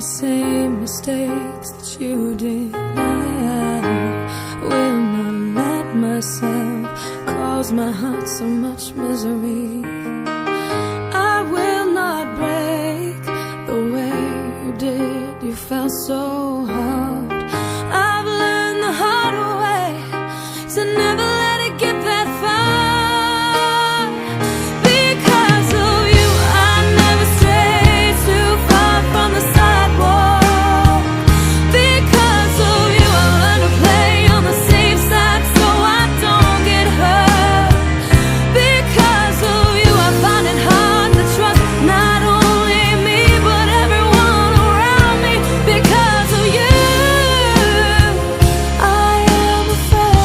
same mistakes that you did. I will not let myself cause my heart so much misery. I will not break the way you did. You felt so hard. I've learned the hard way to never let it get that far. Because of you, I never strayed too far from the sidewalk. Because of you, I learned to play on the safe side so I don't get hurt. Because of you, I find it hard to trust not only me but everyone around me. Because of you, I am afraid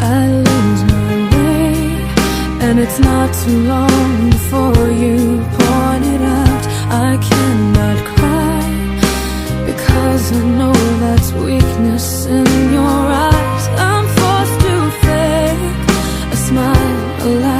I lose my way, and it's not too long before you point it out. I cannot cry because I know that's weakness in your eyes. I'm forced to fake a smile, a lie.